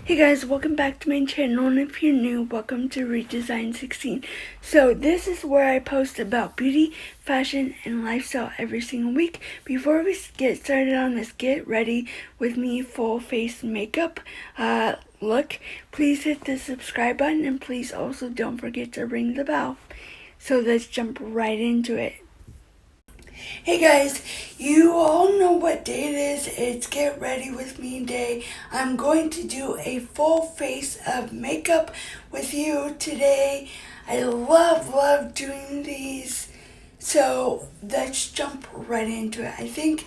Hey guys, welcome back to my channel, and if you're new, welcome to Redesign 16. So this is where I post about beauty, fashion, and lifestyle every single week. Before we get started on this get ready with me full face makeup look, please hit the subscribe button, and please also don't forget to ring the bell. So let's jump right into it. Hey guys, you all know what day it is. It's Get Ready With Me Day. I'm going to do a full face of makeup with you today. I love doing these. So let's jump right into it.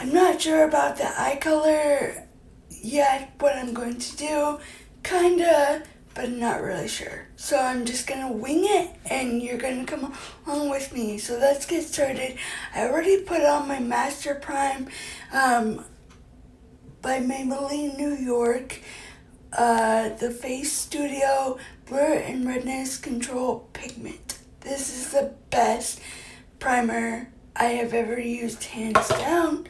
I'm not sure about the eye color yet, what I'm going to do. Kinda, but not really sure. So I'm just gonna wing it, and you're gonna come along with me. So let's get started. I already put on my Master Prime by Maybelline New York, the Face Studio Blur and Redness Control Pigment. This is the best primer I have ever used, hands down.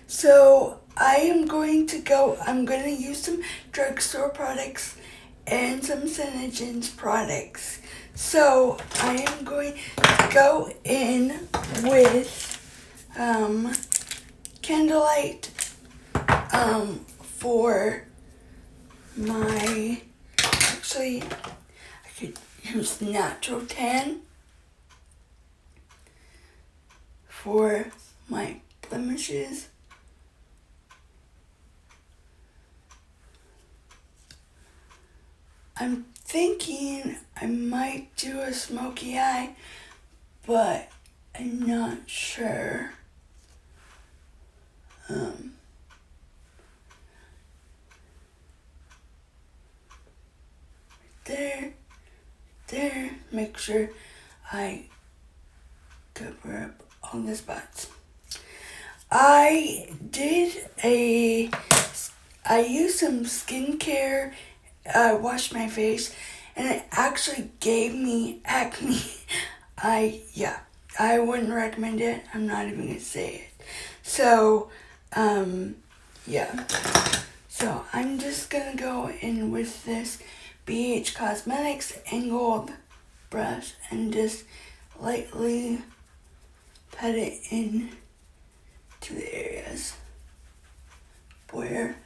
So I'm going to use some drugstore products and some Sengence products. So I am going to go in with Candlelight for my, I could use Natural Tan for my blemishes. I'm thinking I might do a smoky eye, but I'm not sure. There, make sure I cover up all the spots. I used some skincare. I washed my face, and it actually gave me acne. I wouldn't recommend it. I'm not even gonna say it. So, yeah. So I'm just gonna go in with this BH Cosmetics angled brush and just lightly pat it in to the areas where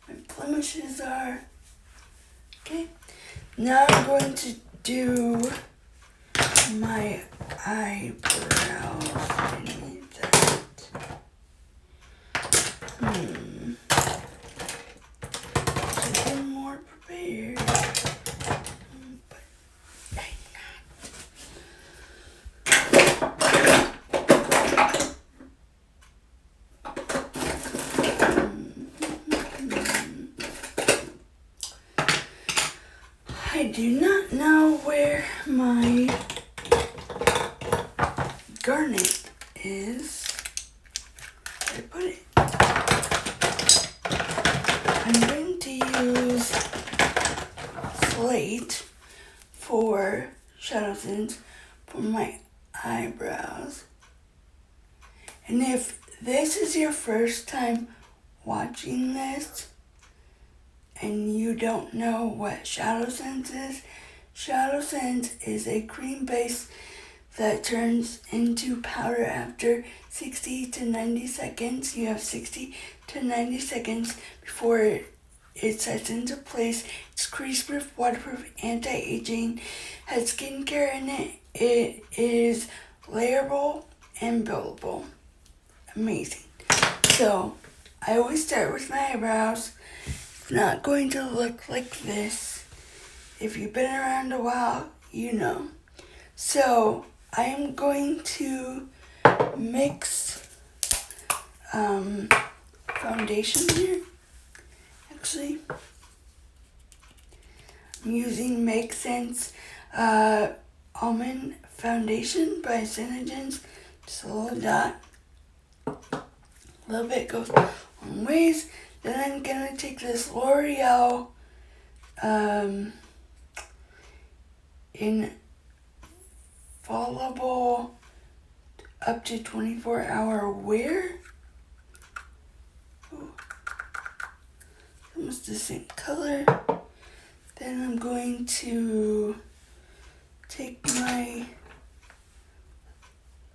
my blemishes are. Okay, now I'm going to do my eyebrows. I need that. Should have been more prepared. But I'm not. I do not know where my garnet is. Where did I put it? I'm going to use Slate for ShadowSense for my eyebrows. And if this is your first time watching this and you don't know what ShadowSense is a cream base that turns into powder after 60 to 90 seconds. You have 60 to 90 seconds before it sets into place. It's crease-proof, waterproof, anti-aging, has skincare in it. It is layerable and buildable. Amazing. So I always start with my eyebrows. It's not going to look like this. If you've been around a while, you know. So I am going to mix foundation here. Actually, I'm using Make Sense Almond Foundation by Sengence. Just a little dot. A little bit goes a long ways. Then I'm gonna take this L'Oreal Infallible up to 24-hour wear. Ooh. almost the same color. Then I'm going to take my,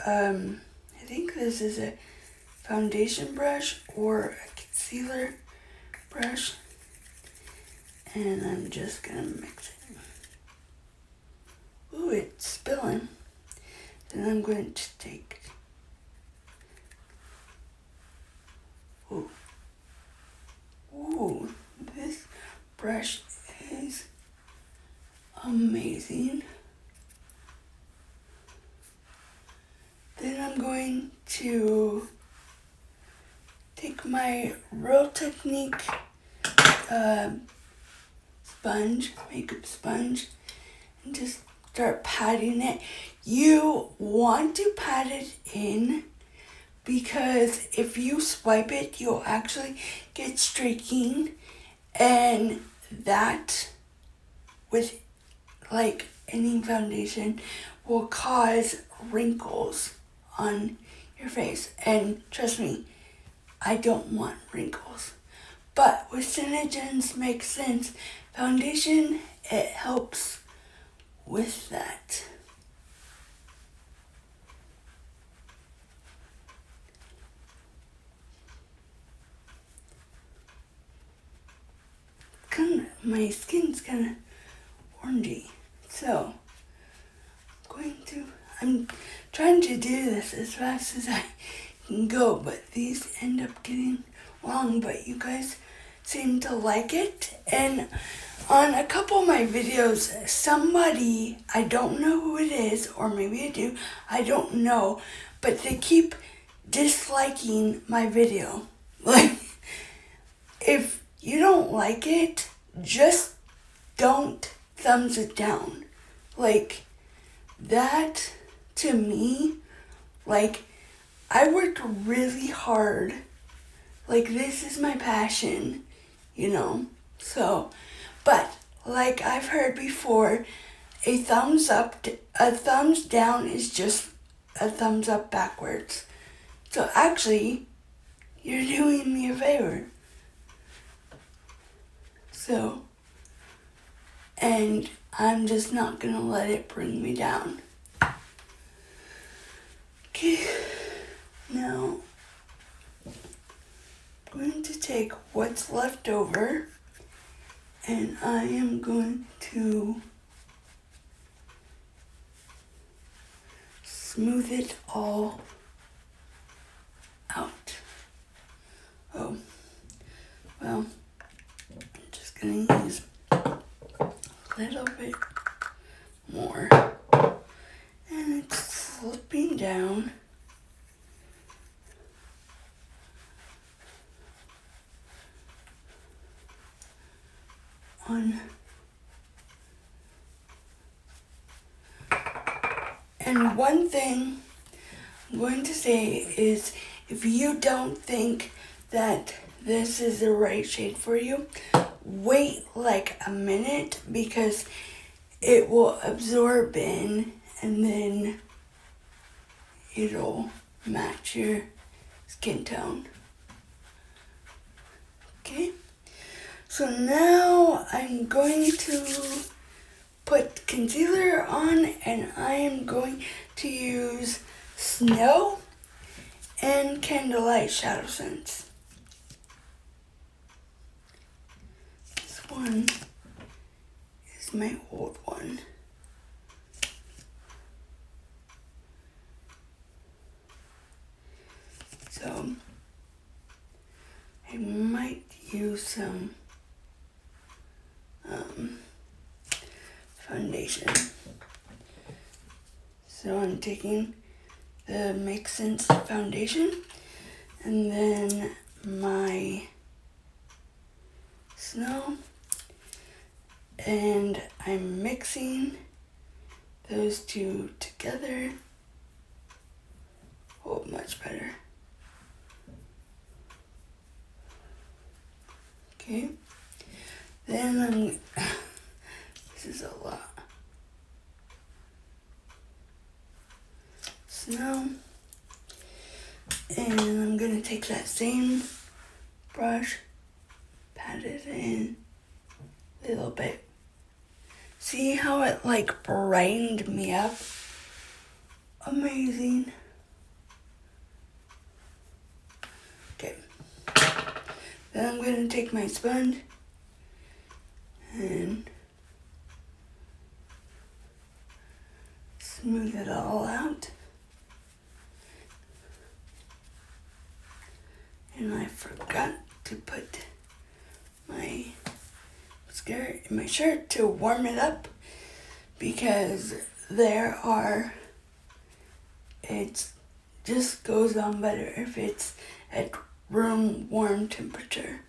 I think this is a foundation brush or a concealer brush, and I'm just gonna mix it. Ooh, it's spilling. Then I'm going to take, ooh, this brush is amazing. Then I'm going to take my Real Technique sponge, makeup sponge, and just start patting it. You want to pat it in because if you swipe it, you'll actually get streaking, and that, with like any foundation, will cause wrinkles on your face. And trust me, I don't want wrinkles. But with Sengence Makes Sense foundation, it helps with that. My skin's kind of orangey, so I'm trying to do this as fast as I can go, but these end up getting long, but you guys seem to like it. And on a couple of my videos, somebody, I don't know who it is, or maybe I do, I don't know, but they keep disliking my video. Like, if you don't like it, just don't thumbs it down. Like, that, to me, like, I worked really hard. Like, this is my passion, you know? So, but, like I've heard before, a thumbs down is just a thumbs up backwards. So actually, you're doing me a favor. So, and I'm just not gonna let it bring me down. Okay, now I'm going to take what's left over, and I am going to smooth it all out. Oh, well, I'm just gonna use a little bit more, and it's slipping down. And one thing I'm going to say is, if you don't think that this is the right shade for you, wait like a minute, because it will absorb in and then it'll match your skin tone. Okay, so now I'm going to put concealer on, and I am going to use Snow and Candlelight ShadowSense. This one is my old one. So I might use some foundation. So I'm taking the Make Sense foundation, and then my Snow, and I'm mixing those two together. Oh, much better. Okay, then this is a lot. Snow, and I'm gonna take that same brush, pat pat it in a little bit. See how it like brightened me up? Amazing. Okay. Then I'm going to take my sponge and smooth it all out. And I forgot to put my mascara in my shirt to warm it up because it just goes on better if it's at room warm temperature.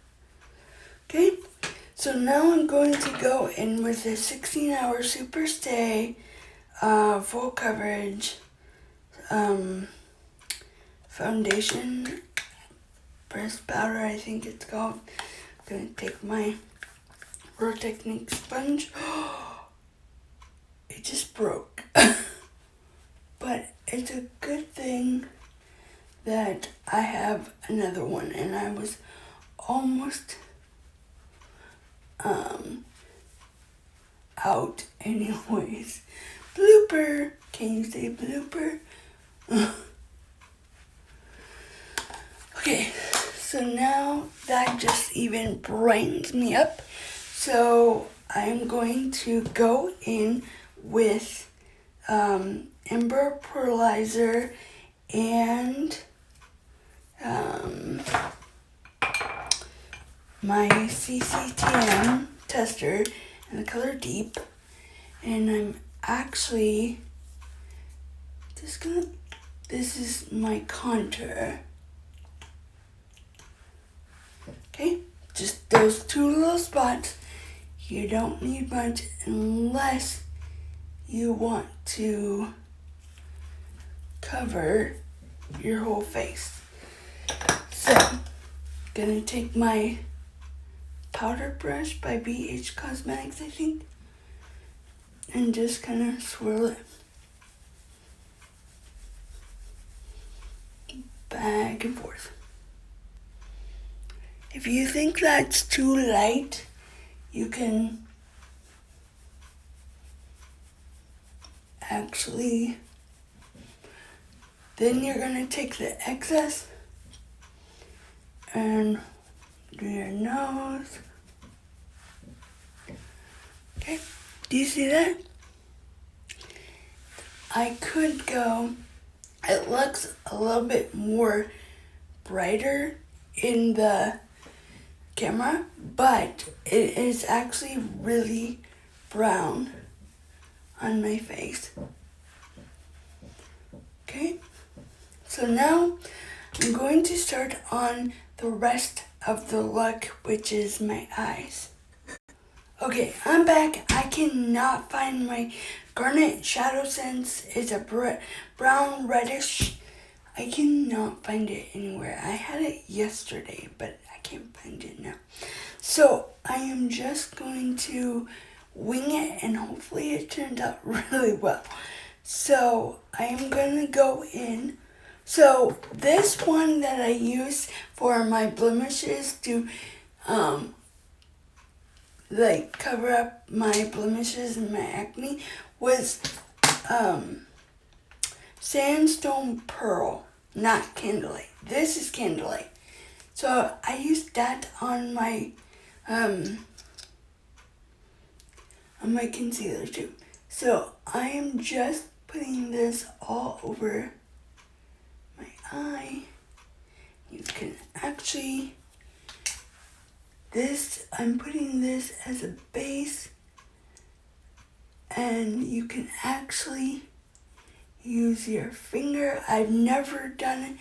Okay, so now I'm going to go in with a 16-hour super stay, full coverage, foundation, pressed powder, I think it's called. I'm going to take my Raw Technique sponge. It just broke. But it's a good thing that I have another one, and I was almost out anyways. Blooper! Can you say blooper? Okay, so now that just even brightens me up. So I'm going to go in with Ember Pearlizer and my CCTM tester in the color Deep, and I'm actually just gonna, this is my contour. Okay, just those two little spots. You don't need much unless you want to cover your whole face. So, gonna take my powder brush by BH Cosmetics, I think, and just kind of swirl it back and forth. If you think that's too light, you can actually, then you're gonna take the excess and do your nose. Okay, do you see that? I could go, it looks a little bit more brighter in the camera, but it is actually really brown on my face. Okay, so now I'm going to start on the rest of the look, which is my eyes. Okay, I'm back. I cannot find my Garnet ShadowSense. It's a brown reddish. I cannot find it anywhere. I had it yesterday, but I can't find it now. So I am just going to wing it, and hopefully it turned out really well. So I am going to go in. So this one that I use for my blemishes to like cover up my blemishes and my acne was Sandstone Pearl, not Candlelight. This is Candlelight. So I used that on my concealer too. So I am just putting this all over my eye. You can actually, I'm putting this as a base, and you can actually use your finger. I've never done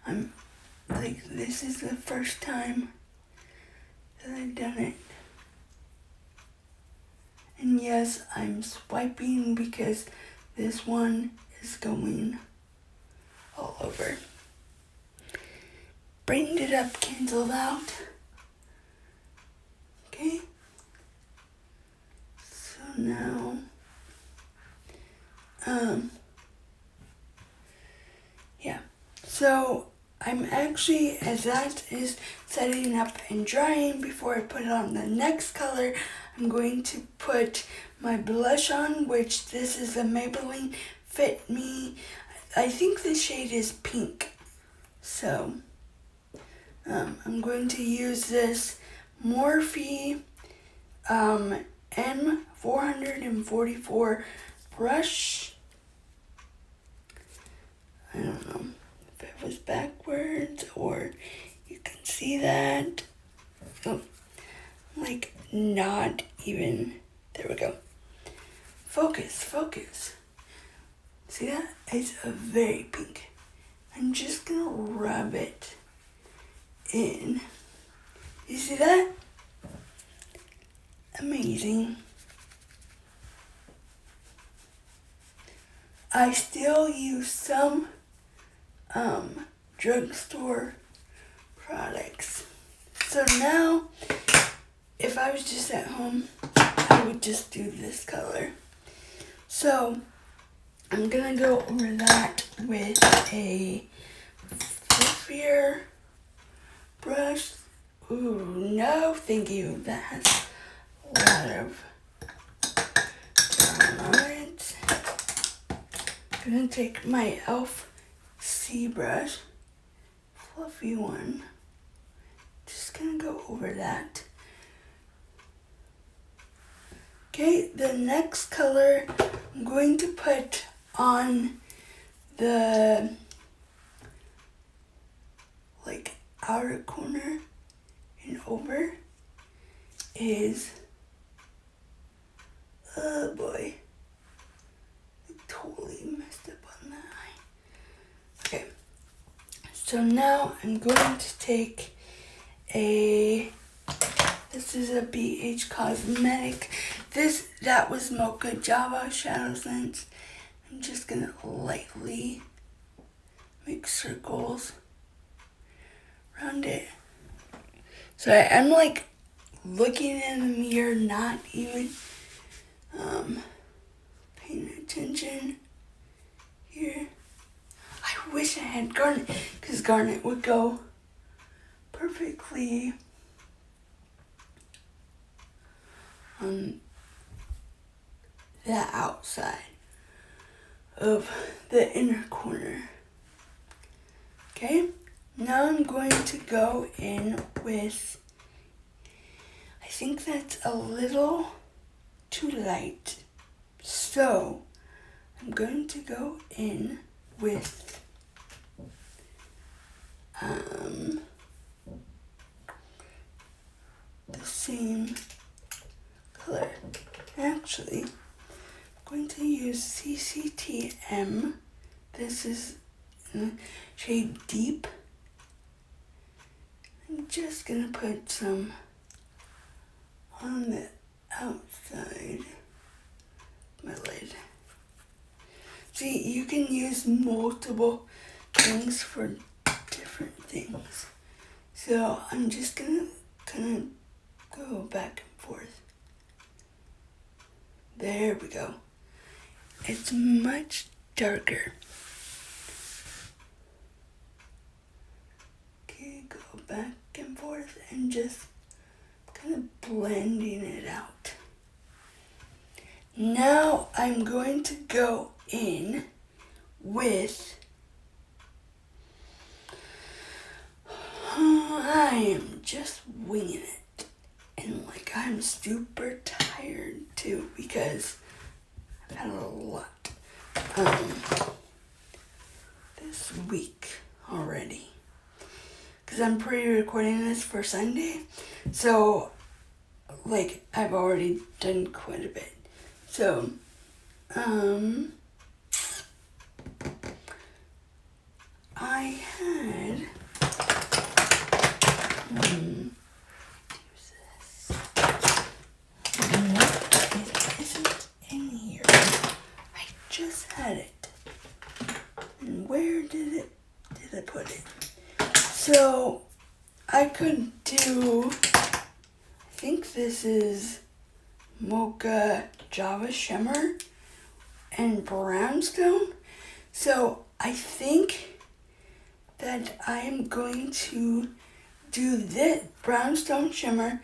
it. This is the first time that I've done it. And yes, I'm swiping because this one is going all over. Brightened it up, canceled out. Okay. So now, yeah. So I I'm actually, as that is setting up and drying, before I put on the next color, I'm going to put my blush on, which this is a Maybelline Fit Me. I think the shade is pink. So, I'm going to use this Morphe M444 brush. I don't know if it was backwards or you can see that. Oh, like not even. There we go. Focus, focus. See that? It's a very pink. I'm just gonna rub it in. You see that? Amazing. I still use some drugstore products. So now, if I was just at home, I would just do this color. So I'm gonna go over that with a fluffier brush. Ooh, no, thank you. That has a lot of brown on it. I'm gonna take my e.l.f. C brush, fluffy one. Just gonna go over that. Okay, the next color I'm going to put on the like outer corner and over is, oh boy, I totally messed up on that eye. Okay, so now I'm going to take this is a BH Cosmetic. That was Mocha Java ShadowSense. I'm just gonna lightly make circles around it. So I'm like looking in the mirror, not even paying attention here. I wish I had garnet, because garnet would go perfectly on the outside of the inner corner. Okay, now I'm going to go in with, I think that's a little too light. So I'm going to go in with the same color. Actually, I'm going to use CCTM. This is shade Deep. I'm just gonna put some on the outside of my lid. See, you can use multiple things for different things. So I'm just gonna go back and forth. There we go. It's much darker. Okay, go back and forth and just kind of blending it out. Now I'm going to go in with, I am just winging it. And like I'm super tired too because I've had a lot this week already. Because I'm pre-recording this for Sunday. So like I've already done quite a bit. So I had it isn't in here. I just had it. And where did I put it? So I could do, I think this is Mocha Java Shimmer and Brownstone. So I think that I am going to do this brownstone shimmer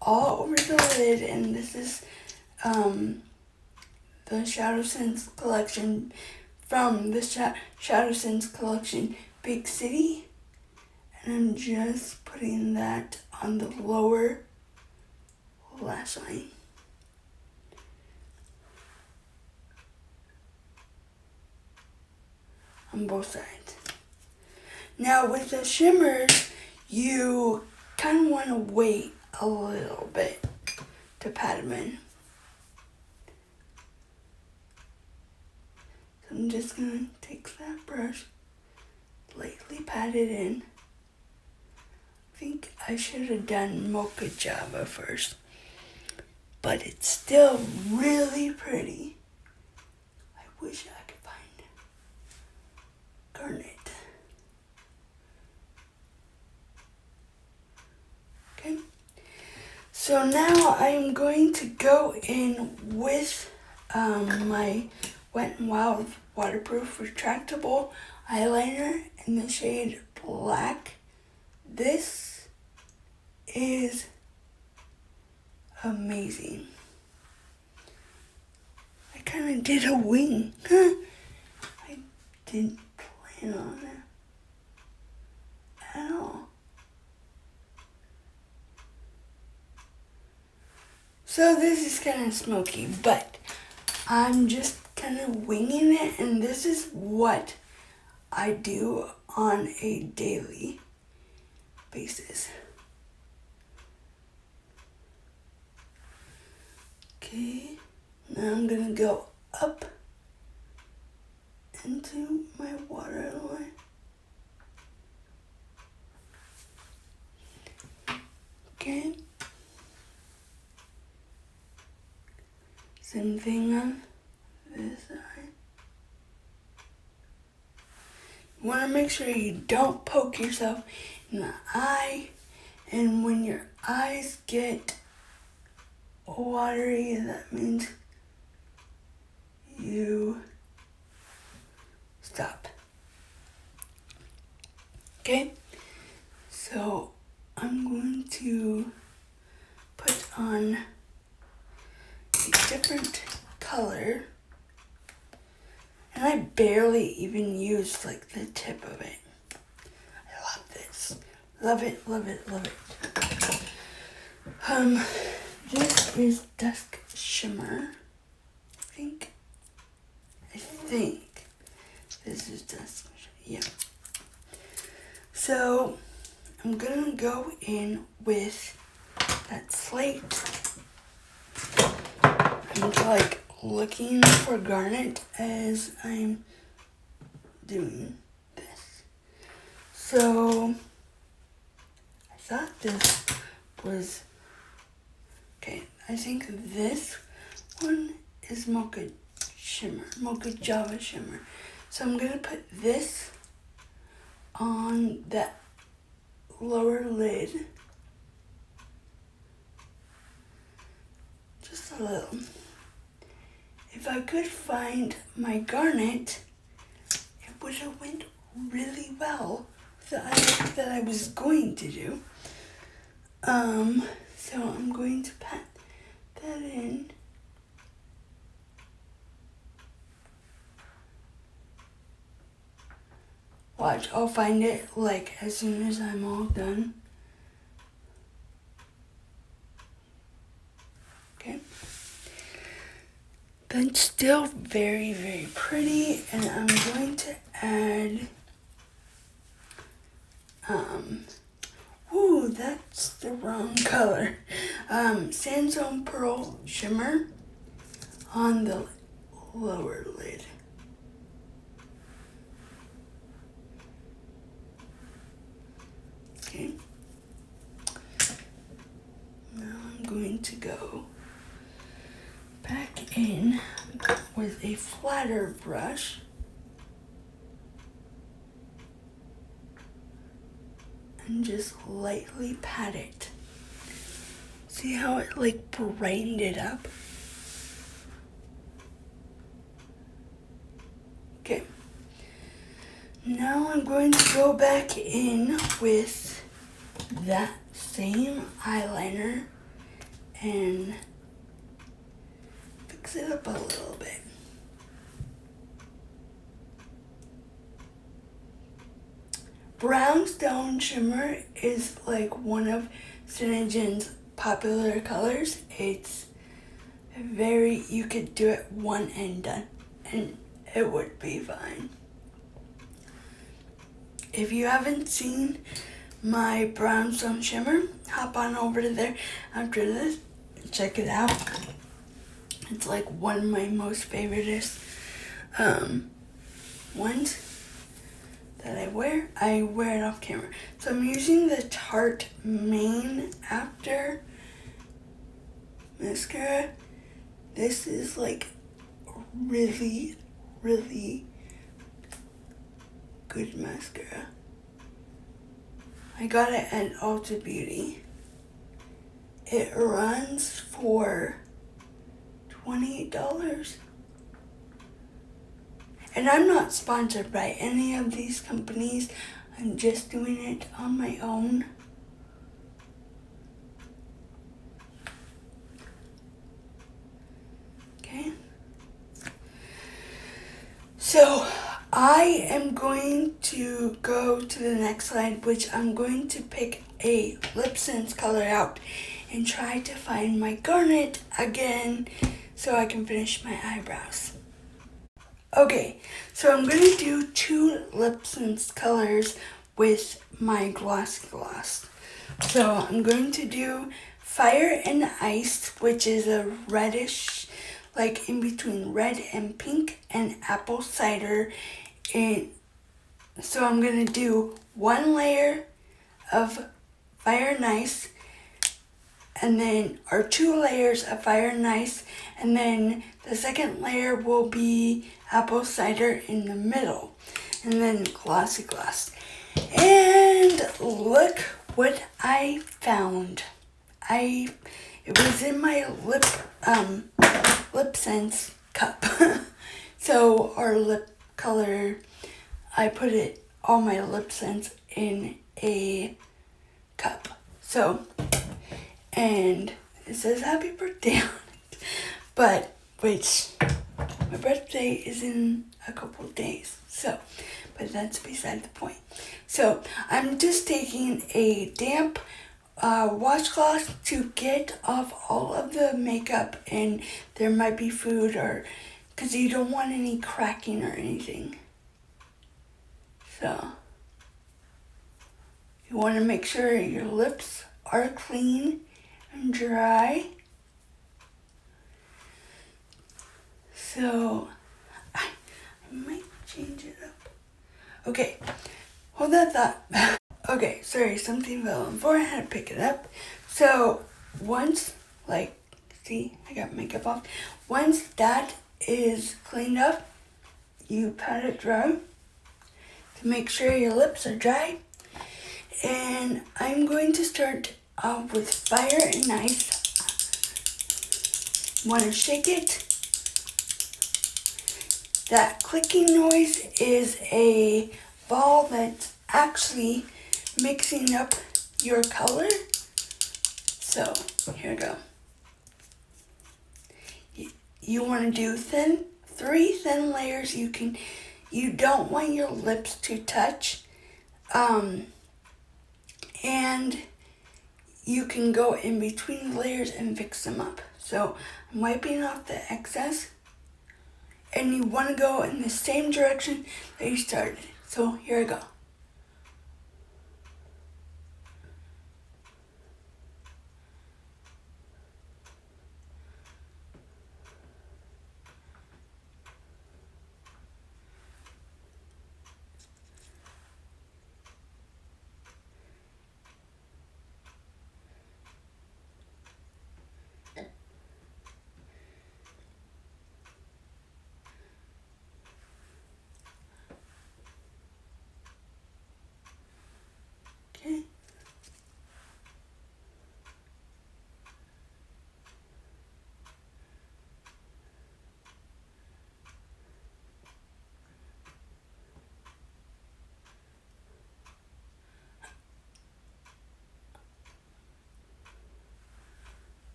all over the lid, and this is the ShadowSense collection from the ShadowSense collection Big City, and I'm just putting that on the lower lash line. On both sides. Now with the shimmers, you kind of want to wait a little bit to pat them in. So I'm just going to take that brush, lightly pat it in. I think I should have done Mocha Java first, but it's still really pretty. I wish I could find garnet. Okay, so now I'm going to go in with my Wet n Wild waterproof retractable eyeliner in the shade Black. This is amazing. I kind of did a wing. I didn't plan on it at all. So this is kind of smoky, but I'm just kind of winging it, and this is what I do on a daily basis. Okay, now I'm gonna go up into my waterline. Okay. Same thing on this side. You want to make sure you don't poke yourself in the eye, and when your eyes get watery, that means you stop. Okay, so I'm going to put on a different color, and I barely even used like the tip of it. I love this. Love it, love it, love it. This is Dusk Shimmer. I think this is Dusk Shimmer. Yeah. So I'm gonna go in with that slate. I'm like looking for garnet as I'm doing this. So I thought this was okay. I think this one is Mocha Java Shimmer. So I'm gonna put this on that lower lid, just a little. If I could find my garnet, it would have went really well with the eyeliner that I was going to do. So I'm going to pat that in. Watch, I'll find it like as soon as I'm all done. Okay. That's still very, very pretty, and I'm going to add, ooh, that's the wrong color. Sandstone Pearl Shimmer on the lower lid. Okay. Now I'm going to go back in with a flatter brush and just lightly pat it. See how it like brightened it up? Okay. Now I'm going to go back in with that same eyeliner and fix it up a little bit. Brownstone shimmer is like one of Sengence's popular colors. It's you could do it one and done, and it would be fine. If you haven't seen my brownstone shimmer, hop on over to there after this and check it out. It's like one of my most favorite ones that I wear. I wear it off camera. So I'm using the Tarte Main After mascara. This is like really, really good mascara. I got it at Ulta Beauty. It runs for $28. And I'm not sponsored by any of these companies. I'm just doing it on my own. Okay. So I am going to go to the next slide, which I'm going to pick a ShadowSense color out and try to find my garnet again so I can finish my eyebrows. Okay, so I'm going to do 2 ShadowSense colors with my glossy gloss. So I'm going to do Fire and Ice, which is a reddish, like in between red and pink, and apple cider. And so I'm going to do 1 layer of Fire and Ice, and then, or 2 layers of Fire and Ice, and then the second layer will be apple cider in the middle, and then glossy gloss. And look what I found. It was in my ShadowSense cup. So our lip color, I put all my ShadowSense in a cup. So, and it says happy birthday on it. But, which, my birthday is in a couple days. So, but that's beside the point. So, I'm just taking a damp washcloth to get off all of the makeup, and there might be food, or because you don't want any cracking or anything. So you want to make sure your lips are clean and dry. So I might change it up. Okay, hold that thought. Okay, sorry, something fell on the floor. I had to pick it up. So once, see, I got makeup off. Once that is cleaned up, you pat it dry to make sure your lips are dry. And I'm going to start off with Fire and Ice. Want to shake it. That clicking noise is a ball that's actually mixing up your color. So here we go. You want to do 3 thin layers. You don't want your lips to touch. And you can go in between layers and fix them up. So I'm wiping off the excess. And you want to go in the same direction that you started. So here I go.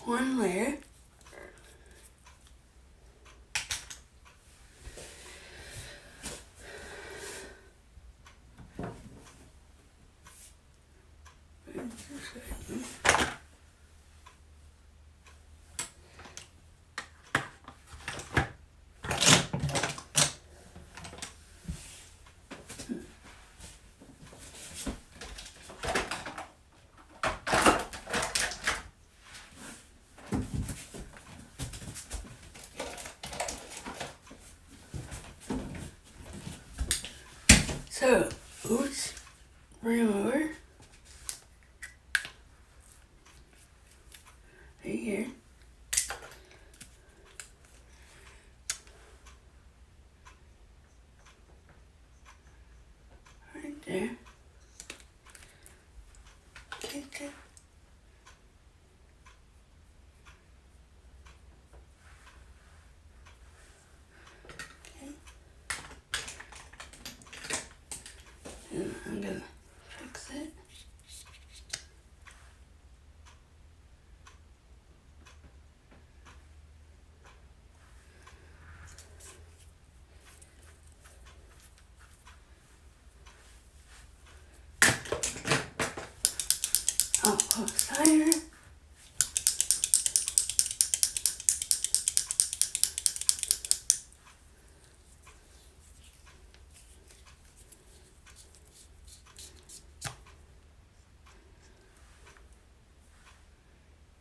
one layer. So, oops, bring them over. Right here. Right there. Okay, okay. And I'm gonna fix it. I'll put cider.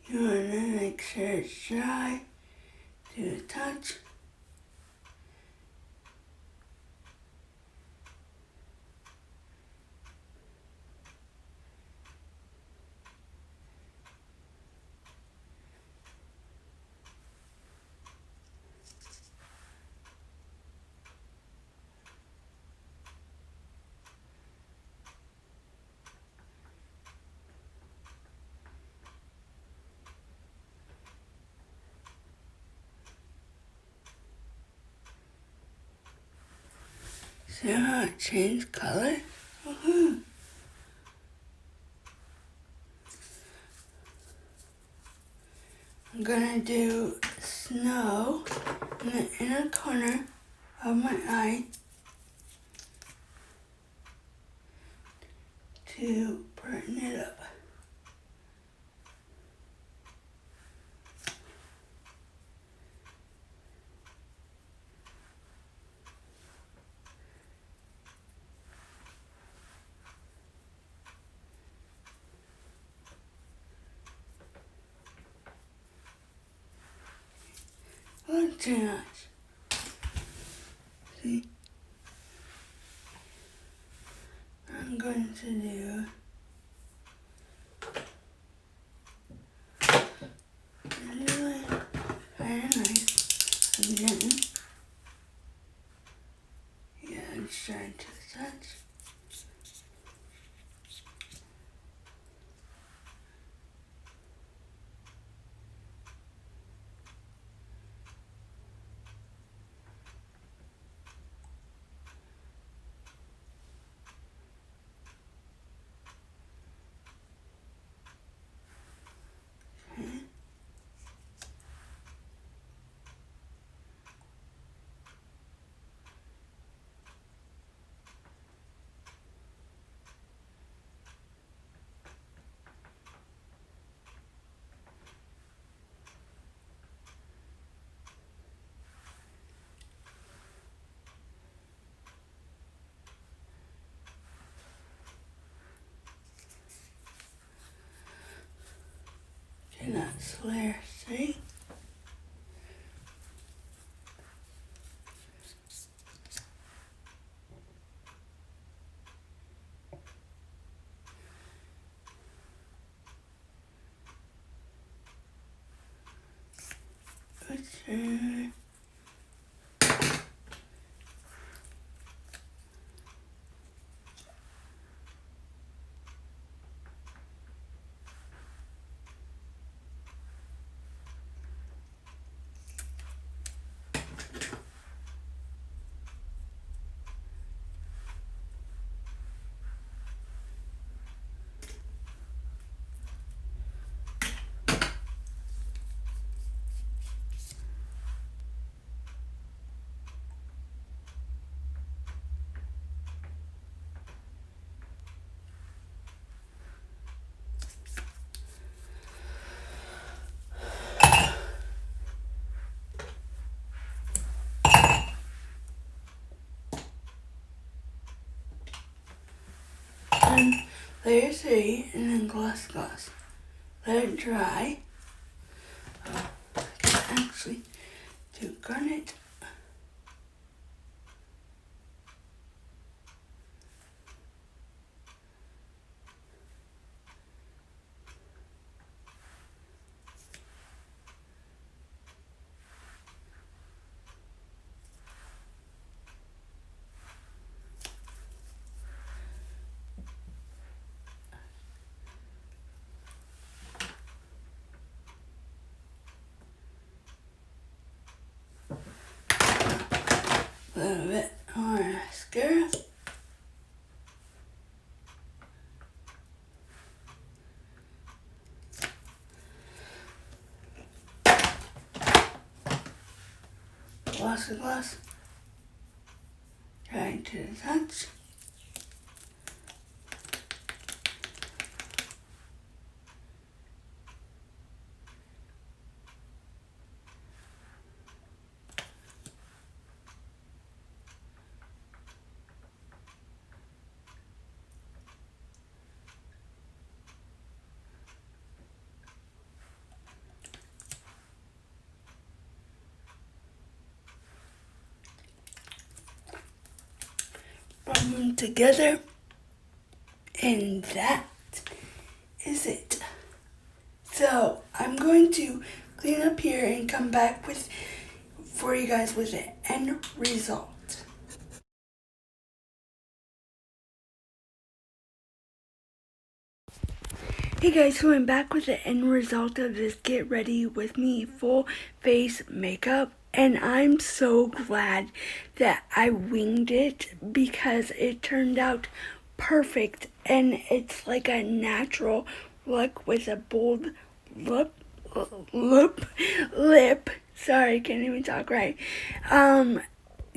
You want to make sure it's dry to the touch. See how it changed color? Woohoo! I'm gonna do snow in the inner corner of my eye to brighten it up. Look too much. See? I'm going to do really very nice again. Yeah, I'm starting to touch. Okay, that's layer 3. Okay. on layer 3 and then gloss. Let it dry. Actually, to garnet. A little bit more mascara. Gloss. Trying to touch. Rub them together, and that is it. So I'm going to clean up here and come back for you guys with the end result. Hey guys, so I'm back with the end result of this Get Ready With Me full face makeup, and I'm so glad that I winged it because it turned out perfect, and it's like a natural look with a bold lip. Sorry, can't even talk right.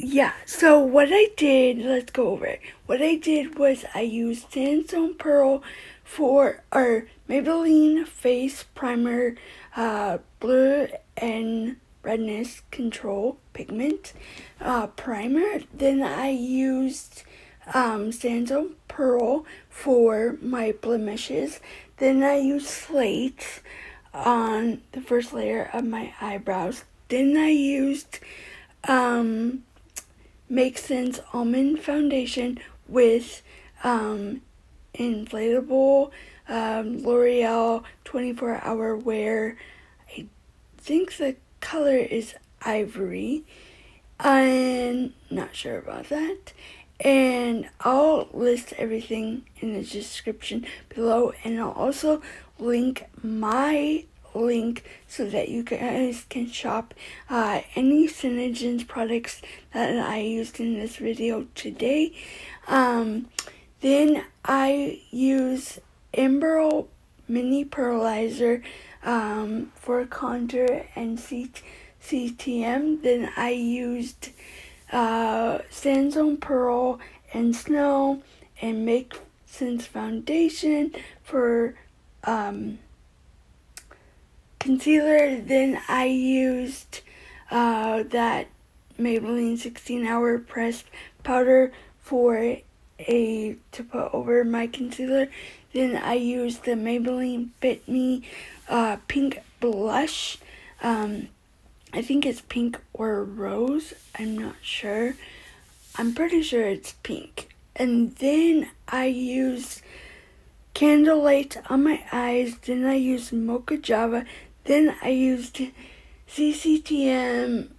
Yeah, so what I did, let's go over it. What I did was I used Sandstone Pearl for our Maybelline Face Primer, Blur and Redness Control Pigment Primer. Then I used Sandstone Pearl for my blemishes. Then I used Slate on the first layer of my eyebrows. Then I used Make Sense Almond Foundation with inflatable L'Oreal 24-hour wear. I think the color is ivory. I'm not sure about that. And I'll list everything in the description below, and I'll also link my link so that you guys can shop any Sengence products that I used in this video today. Then I use Emerald Mini Pearlizer for contour and CTM. Then I used Sandstone Pearl and Snow and Make Sense Foundation for concealer. Then I used that Maybelline 16-hour pressed powder to put over my concealer. Then I used the Maybelline Fit Me pink blush. I think it's pink or rose. I'm not sure. I'm pretty sure it's pink. And then I used Candlelight on my eyes. Then I used Mocha Java. Then I used CCTM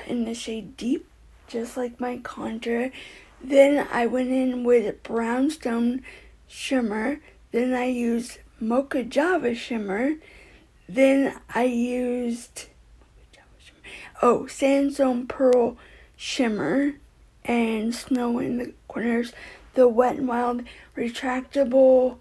in the shade Deep, just like my contour. Then I went in with Brownstone Shimmer. Then I used Mocha Java Shimmer. Then I used Sandstone Pearl Shimmer and Snow in the corners. The Wet n Wild retractable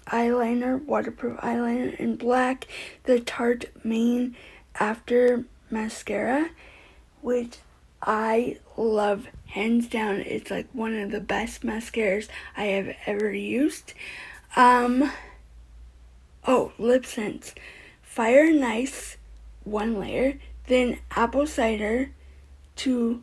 eyeliner, waterproof eyeliner in black. The Tarte Mane After Mascara, which I love, hands down. It's like one of the best mascaras I have ever used. Lip Sense Fire and Ice, one layer, then Apple Cider to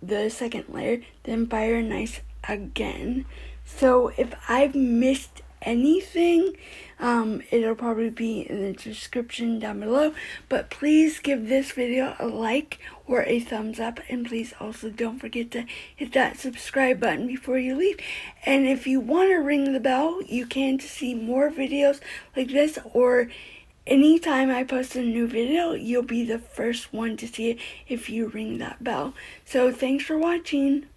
the second layer, then Fire and Ice again. So if I've missed anything, it'll probably be in the description down below. But please give this video a like or a thumbs up, and please also don't forget to hit that subscribe button before you leave. And if you want to ring the bell, you can, to see more videos like this, or anytime I post a new video, you'll be the first one to see it if you ring that bell. So thanks for watching.